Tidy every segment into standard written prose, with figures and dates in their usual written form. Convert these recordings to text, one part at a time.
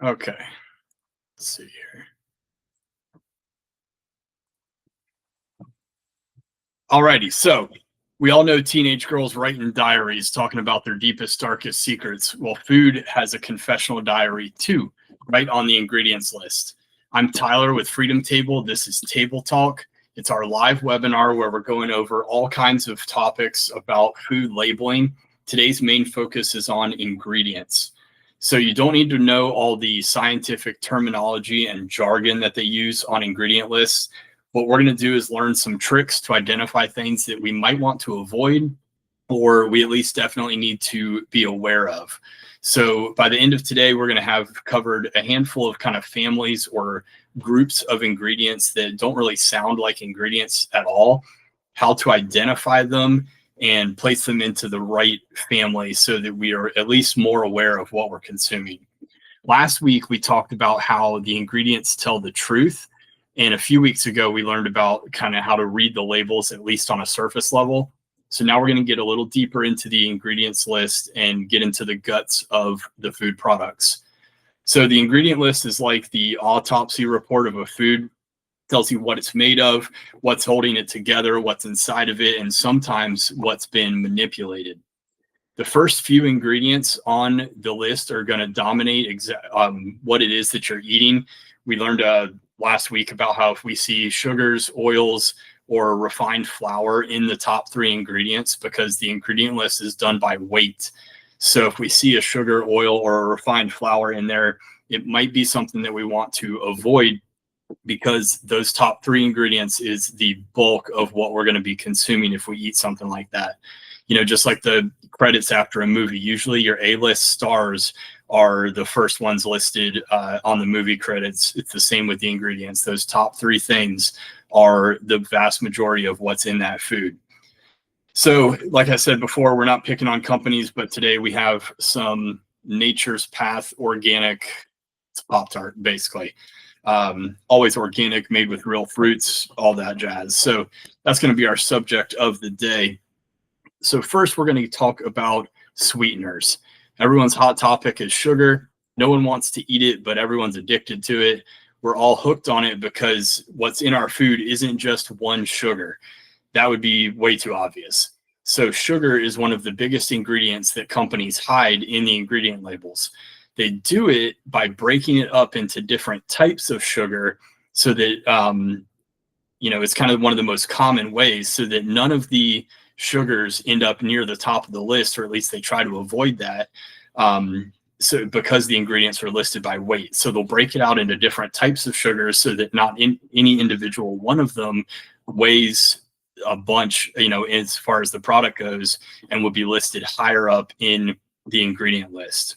Okay, let's see here. Alrighty, so we all know teenage girls writing diaries talking about their deepest, darkest secrets. Well, food has a confessional diary too, right on the ingredients list. I'm Tyler with Freedom Table. This is Table Talk. It's our live webinar where we're going over all kinds of topics about food labeling. Today's main focus is on ingredients. So you don't need to know all the scientific terminology and jargon that they use on ingredient lists. What we're going to do is learn some tricks to identify things that we might want to avoid, or we at least definitely need to be aware of. So by the end of today, we're going to have covered a handful of kind of families or groups of ingredients that don't really sound like ingredients at all, how to identify them and place them into the right family so that we are at least more aware of what we're consuming. Last week, we talked about how the ingredients tell the truth. And a few weeks ago, we learned about kind of how to read the labels, at least on a surface level. So now we're going to get a little deeper into the ingredients list and get into the guts of the food products. So the ingredient list is like the autopsy report of a food. Tells you what it's made of, what's holding it together, what's inside of it, and sometimes what's been manipulated. The first few ingredients on the list are going to dominate what it is that you're eating. We learned last week about how if we see sugars, oils, or refined flour in the top three ingredients, because the ingredient list is done by weight. So if we see a sugar, oil, or a refined flour in there, it might be something that we want to avoid, because those top three ingredients is the bulk of what we're going to be consuming if we eat something like that. You know, just like the credits after a movie, usually your A-list stars are the first ones listed on the movie credits. It's the same with the ingredients. Those top three things are the vast majority of what's in that food. So like I said before, we're not picking on companies, but today we have some Nature's Path organic Pop-Tart, basically. Always organic, made with real fruits, all that jazz. So that's going to be our subject of the day. So first, we're going to talk about sweeteners. Everyone's hot topic is sugar. No one wants to eat it, but everyone's addicted to it. We're all hooked on it because what's in our food isn't just one sugar. That would be way too obvious. So sugar is one of the biggest ingredients that companies hide in the ingredient labels. They do it by breaking it up into different types of sugar so that, it's kind of one of the most common ways, so that none of the sugars end up near the top of the list, or at least they try to avoid that. So because the ingredients are listed by weight. So they'll break it out into different types of sugars so that not in any individual one of them weighs a bunch, as far as the product goes, and will be listed higher up in the ingredient list.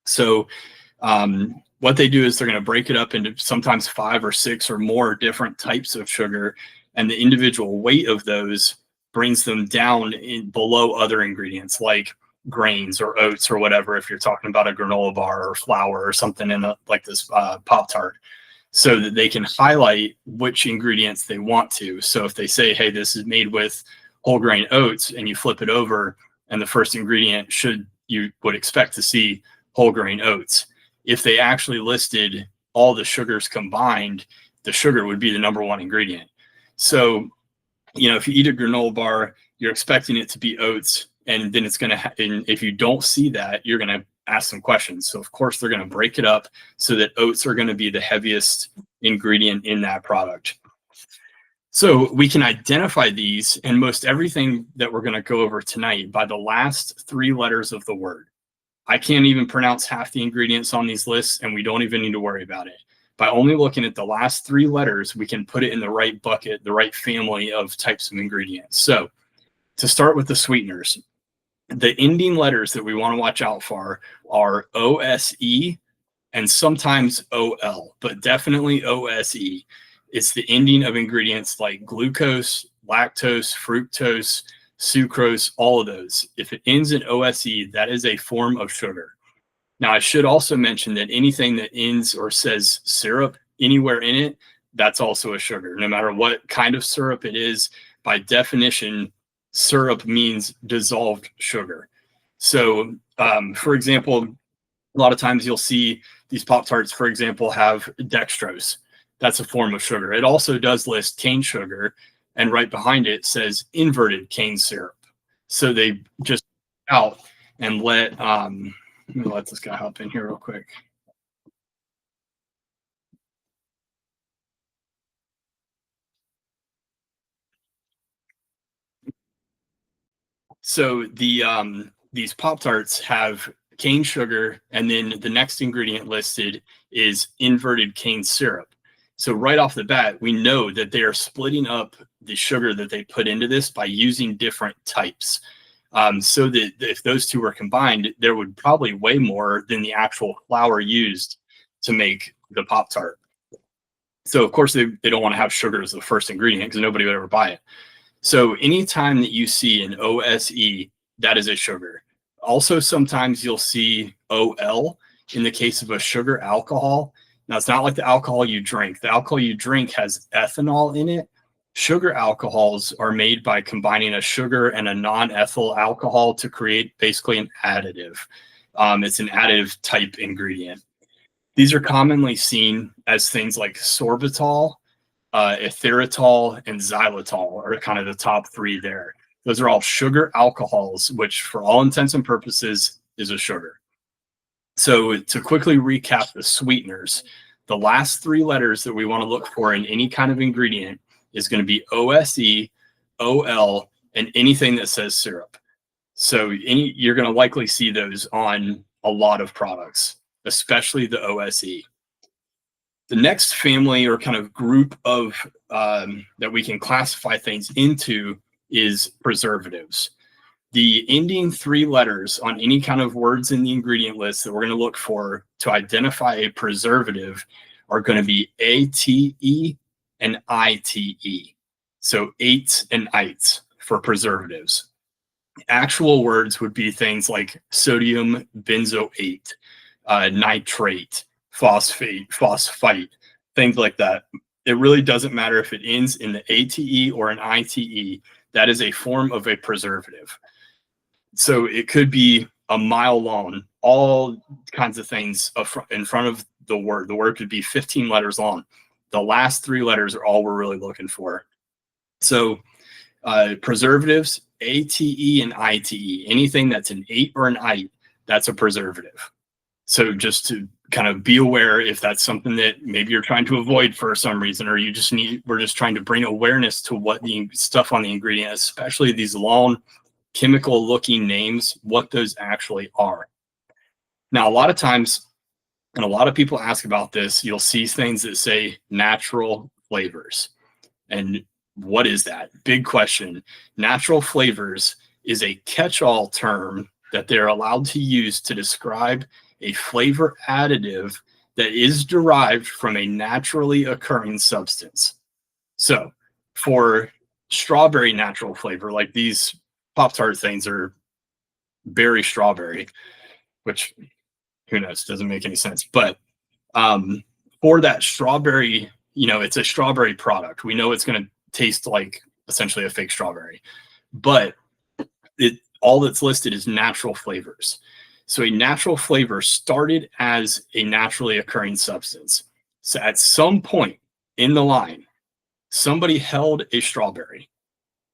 So what they do is they're going to break it up into sometimes 5 or 6 or more different types of sugar, and the individual weight of those brings them down below other ingredients like grains or oats or whatever, if you're talking about a granola bar or flour or something like this Pop-Tart, so that they can highlight which ingredients they want to. So if they say, hey, this is made with whole grain oats, and you flip it over and the first ingredient you would expect to see whole grain oats. If they actually listed all the sugars combined, the sugar would be the number one ingredient. So, if you eat a granola bar, you're expecting it to be oats, and then it's going to, and if you don't see that, you're going to ask some questions. So of course they're going to break it up so that oats are going to be the heaviest ingredient in that product. So we can identify these and most everything that we're going to go over tonight by the last 3 letters of the word. I can't even pronounce half the ingredients on these lists, and we don't even need to worry about it. By only looking at the last 3 letters, we can put it in the right bucket, the right family of types of ingredients. So to start with the sweeteners, the ending letters that we want to watch out for are OSE and sometimes OL, but definitely OSE. It's the ending of ingredients like glucose, lactose, fructose, sucrose, all of those. If it ends in OSE, that is a form of sugar. Now, I should also mention that anything that ends or says syrup anywhere in it, that's also a sugar. No matter what kind of syrup it is, by definition, syrup means dissolved sugar. So, for example, a lot of times you'll see these Pop Tarts, for example, have dextrose. That's a form of sugar. It also does list cane sugar, and right behind it says inverted cane syrup. So they just out and let me let this guy hop in here real quick. So these Pop Tarts have cane sugar, and then the next ingredient listed is inverted cane syrup. So right off the bat, we know that they are splitting up the sugar that they put into this by using different types. So that if those two were combined, there would probably weigh more than the actual flour used to make the Pop Tart. So of course they don't want to have sugar as the first ingredient because nobody would ever buy it. So anytime that you see an OSE, that is a sugar. Also, sometimes you'll see OL in the case of a sugar alcohol. Now, it's not like the alcohol you drink. The alcohol you drink has ethanol in it. Sugar alcohols are made by combining a sugar and a non-ethyl alcohol to create basically an additive. It's an additive type ingredient. These are commonly seen as things like sorbitol, erythritol, and xylitol are kind of the top three there. Those are all sugar alcohols, which for all intents and purposes is a sugar. So to quickly recap the sweeteners, the last three letters that we want to look for in any kind of ingredient is going to be OSE, OL, and anything that says syrup. So you're going to likely see those on a lot of products, especially the OSE. The next family or kind of group of that we can classify things into is preservatives. The ending three letters on any kind of words in the ingredient list that we're going to look for to identify a preservative are going to be ATE and ITE. So eights and ites for preservatives. Actual words would be things like sodium benzoate, nitrate, phosphate, things like that. It really doesn't matter if it ends in the ATE or an ITE. That is a form of a preservative. So it could be a mile long, all kinds of things in front of the word. The word could be 15 letters long. The last three letters are all we're really looking for. So preservatives, ATE and ITE, anything that's an 8 or an ITE, that's a preservative. So just to kind of be aware if that's something that maybe you're trying to avoid for some reason, or we're just trying to bring awareness to what the stuff on the ingredient, especially these long chemical looking names, what those actually are. Now, a lot of times, and a lot of people ask about this, you'll see things that say natural flavors. And what is that? Big question. Natural flavors is a catch-all term that they're allowed to use to describe a flavor additive that is derived from a naturally occurring substance. So for strawberry natural flavor, like these Pop-Tart things are berry strawberry, which who knows, doesn't make any sense. But for that strawberry, it's a strawberry product. We know it's going to taste like essentially a fake strawberry, but all that's listed is natural flavors. So a natural flavor started as a naturally occurring substance. So at some point in the line, somebody held a strawberry.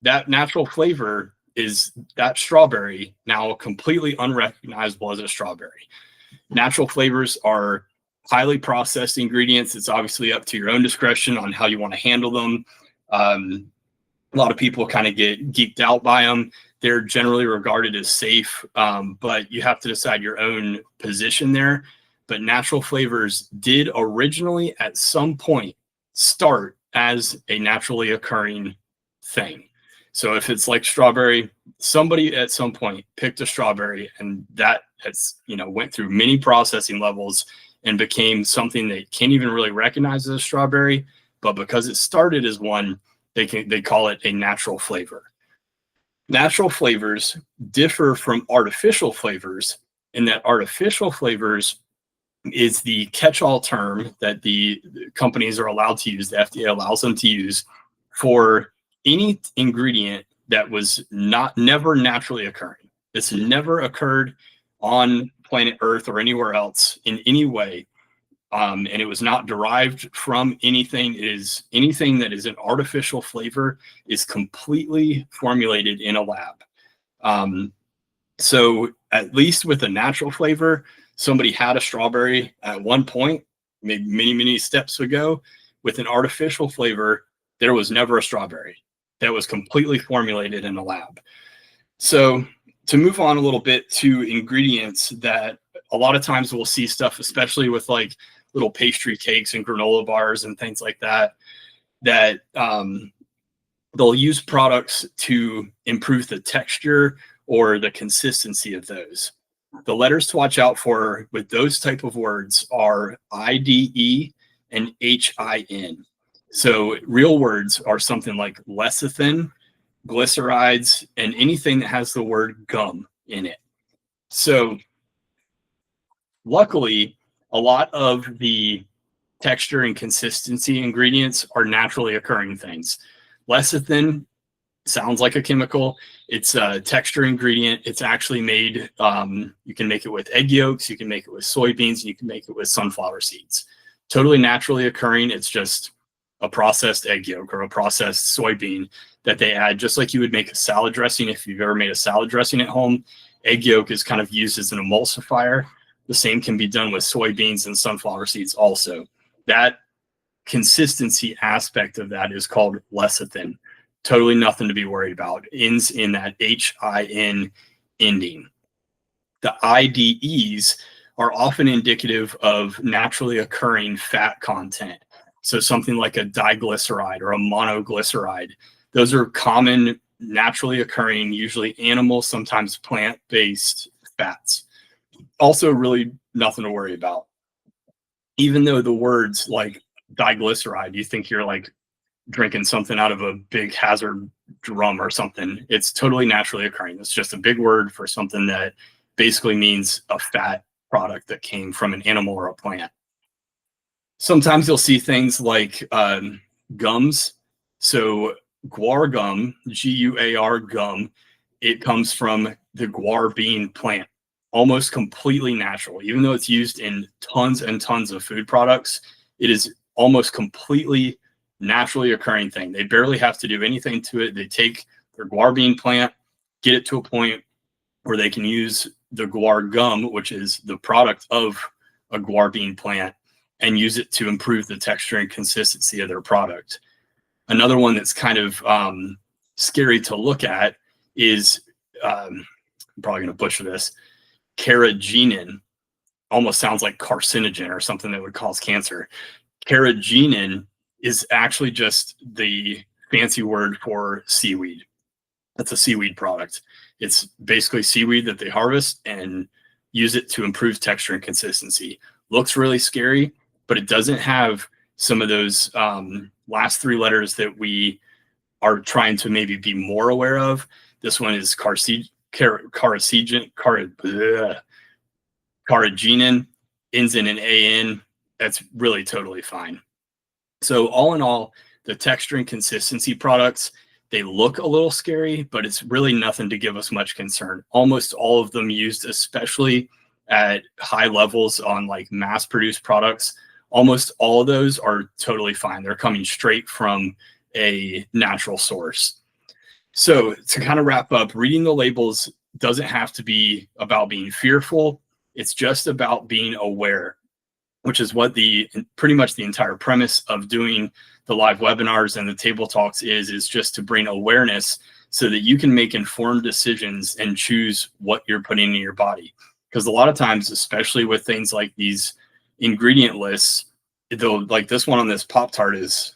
That natural flavor is that strawberry now completely unrecognizable as a strawberry. Natural flavors are highly processed ingredients. It's obviously up to your own discretion on how you want to handle them. A lot of people kind of get geeked out by them. They're generally regarded as safe, but you have to decide your own position there. But natural flavors did originally at some point start as a naturally occurring thing. So if it's like strawberry, somebody at some point picked a strawberry and that has, went through many processing levels and became something they can't even really recognize as a strawberry. But because it started as one, they call it a natural flavor. Natural flavors differ from artificial flavors in that artificial flavors is the catch-all term that the companies are allowed to use, the FDA allows them to use for any ingredient that was never naturally occurring. This never occurred on planet Earth or anywhere else in any way. and it was not derived from anything. It is anything that is an artificial flavor is completely formulated in a lab. So at least with a natural flavor, somebody had a strawberry at one point, maybe many steps ago. With an artificial flavor, there was never a strawberry. That was completely formulated in a lab. So to move on a little bit to ingredients that a lot of times we'll see stuff, especially with like little pastry cakes and granola bars and things like that, that they'll use products to improve the texture or the consistency of those. The letters to watch out for with those type of words are IDE and HIN. So real words are something like lecithin, glycerides, and anything that has the word gum in it. So luckily, a lot of the texture and consistency ingredients are naturally occurring things. Lecithin sounds like a chemical. It's a texture ingredient. It's actually made, you can make it with egg yolks, you can make it with soybeans, and you can make it with sunflower seeds. Totally naturally occurring. It's just a processed egg yolk or a processed soybean that they add, just like you would make a salad dressing. If you've ever made a salad dressing at home, egg yolk is kind of used as an emulsifier. The same can be done with soybeans and sunflower seeds also. That consistency aspect of that is called lecithin. Totally nothing to be worried about. Ends in that HIN ending. The IDEs are often indicative of naturally occurring fat content. So something like a diglyceride or a monoglyceride. Those are common, naturally occurring, usually animal, sometimes plant-based fats. Also really nothing to worry about. Even though the words like diglyceride, you think you're like drinking something out of a big hazard drum or something. It's totally naturally occurring. It's just a big word for something that basically means a fat product that came from an animal or a plant. Sometimes you'll see things like gums. So guar gum, Guar gum, it comes from the guar bean plant, almost completely natural. Even though it's used in tons and tons of food products, it is almost completely naturally occurring thing. They barely have to do anything to it. They take their guar bean plant, get it to a point where they can use the guar gum, which is the product of a guar bean plant, and use it to improve the texture and consistency of their product. Another one that's kind of scary to look at is, I'm probably going to butcher this, carrageenan. Almost sounds like carcinogen or something that would cause cancer. Carrageenan is actually just the fancy word for seaweed. That's a seaweed product. It's basically seaweed that they harvest and use it to improve texture and consistency. Looks really scary, but it doesn't have some of those last three letters that we are trying to maybe be more aware of. This one is carrageenan, ends in an AN. That's really totally fine. So all in all, the texture and consistency products, they look a little scary, but it's really nothing to give us much concern. Almost all of them used, especially at high levels on like mass produced products, almost all of those are totally fine. They're coming straight from a natural source. So to kind of wrap up, reading the labels doesn't have to be about being fearful. It's just about being aware, which is what pretty much the entire premise of doing the live webinars and the table talks is just to bring awareness so that you can make informed decisions and choose what you're putting in your body. Because a lot of times, especially with things like these ingredient lists, though, like this one on this Pop-Tart is,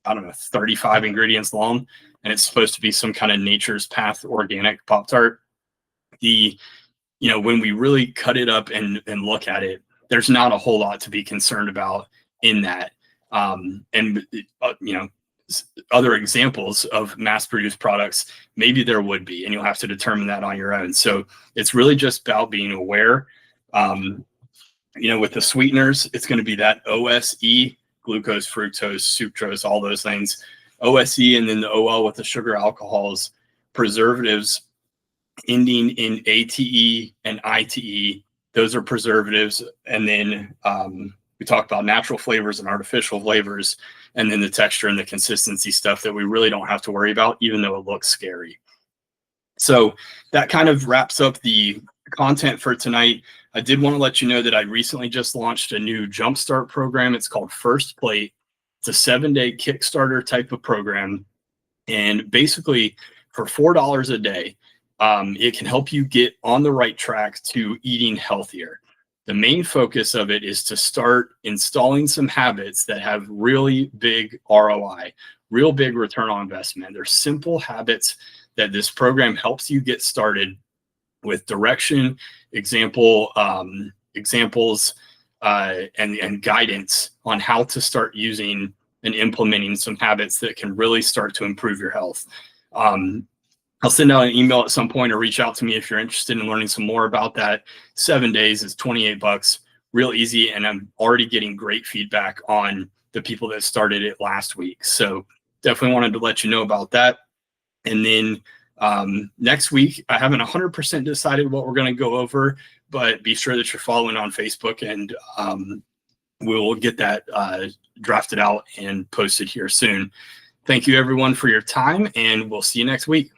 I don't know, 35 ingredients long, and it's supposed to be some kind of Nature's Path organic Pop-Tart. When we really cut it up and look at it, there's not a whole lot to be concerned about in that. Other examples of mass-produced products, maybe there would be, and you'll have to determine that on your own. So it's really just about being aware. With the sweeteners, it's going to be that OSE, glucose, fructose, sucrose, all those things. OSE, and then the OL with the sugar alcohols, preservatives ending in ATE and ITE. Those are preservatives. And then We talk about natural flavors and artificial flavors, and then the texture and the consistency stuff that we really don't have to worry about, even though it looks scary. So that kind of wraps up the content for tonight. I did want to let you know that I recently just launched a new Jumpstart program. It's called First Plate. It's a 7-day Kickstarter type of program. And basically, for $4 a day, it can help you get on the right track to eating healthier. The main focus of it is to start installing some habits that have really big ROI, real big return on investment. They're simple habits that this program helps you get started with direction, examples, and guidance on how to start using and implementing some habits that can really start to improve your health. I'll send out an email at some point or reach out to me if you're interested in learning some more about that. 7 days is $28, real easy. And I'm already getting great feedback on the people that started it last week. So definitely wanted to let you know about that. And then next week, I haven't 100% decided what we're going to go over, but be sure that you're following on Facebook, and we'll get that drafted out and posted here soon. Thank you, everyone, for your time, and we'll see you next week.